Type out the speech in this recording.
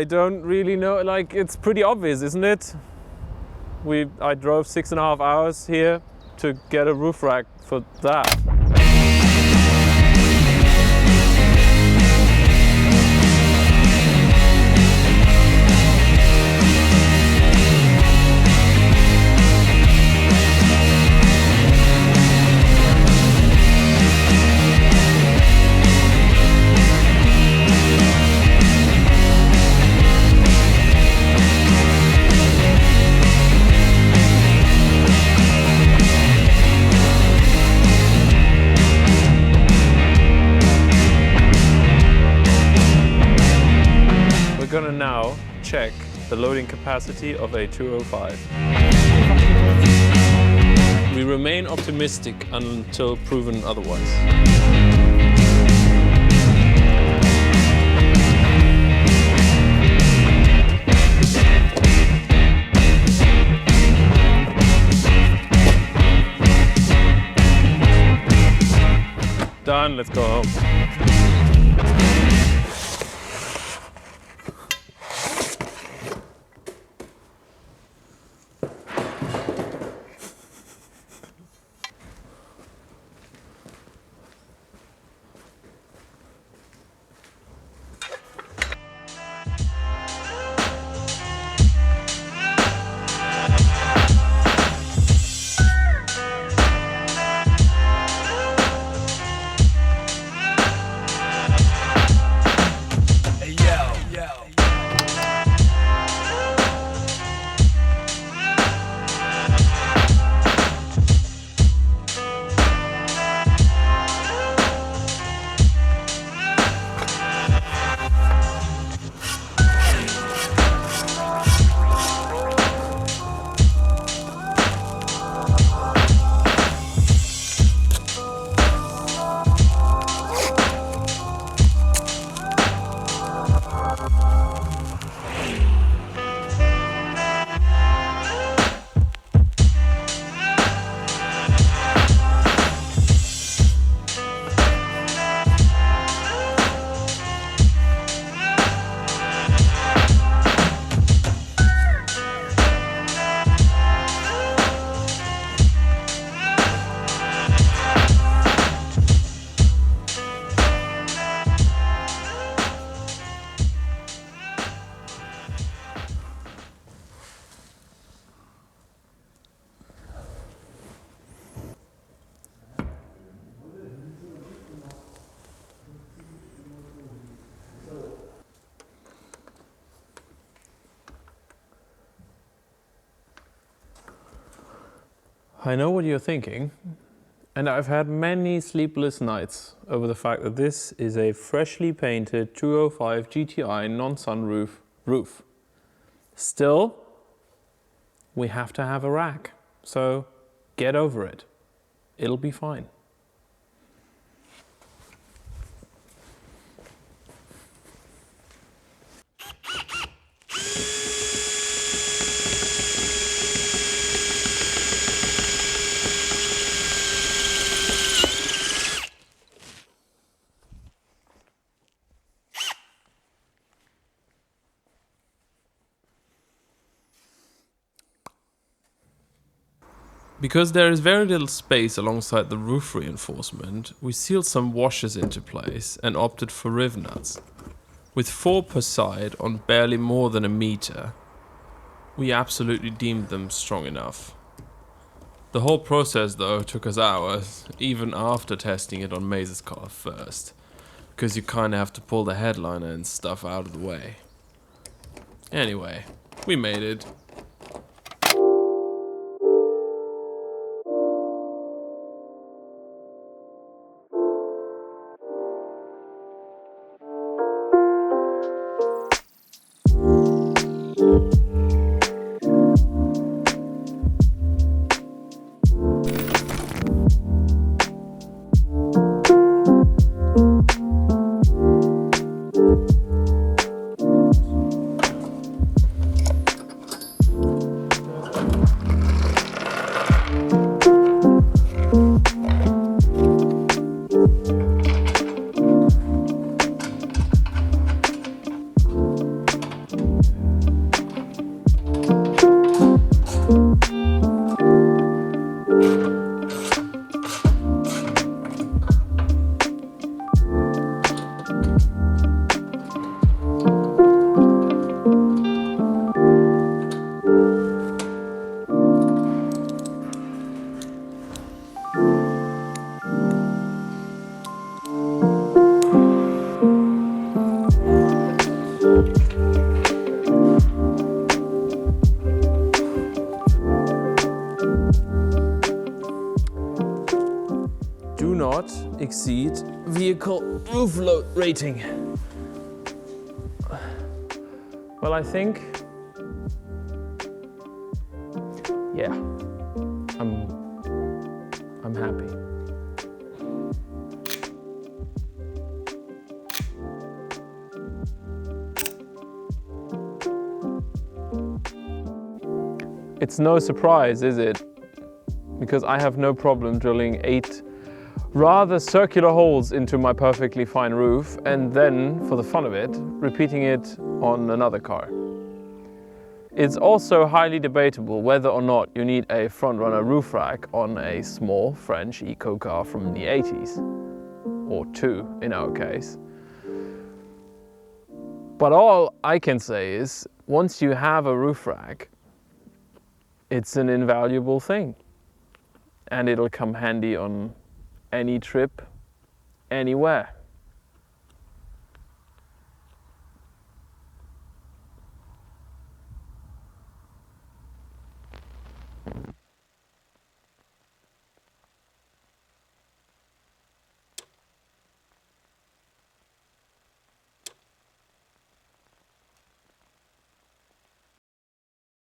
don't really know, like it's pretty obvious, isn't it? I drove 6.5 hours here to get a roof rack for that. We're gonna now check the loading capacity of a 205. We remain optimistic until proven otherwise. Done, let's go home. I know what you're thinking, and I've had many sleepless nights over the fact that this is a freshly painted 205 GTI non-sunroof roof. Still, we have to have a rack, so get over it. It'll be fine. Because there is very little space alongside the roof reinforcement, we sealed some washers into place and opted for riv nuts. With 4 per side on barely more than a meter, we absolutely deemed them strong enough. The whole process though took us hours, even after testing it on Maze's car first, because you kinda have to pull the headliner and stuff out of the way. Anyway, we made it. not exceed vehicle roof load rating. Well, I think, yeah, I'm happy. It's no surprise, is it? Because I have no problem drilling 8 rather circular holes into my perfectly fine roof and then, for the fun of it, repeating it on another car. It's also highly debatable whether or not you need a front-runner roof rack on a small French eco car from the 80s, or 2 in our case. But all I can say is, once you have a roof rack, it's an invaluable thing. And it'll come handy on any trip, anywhere.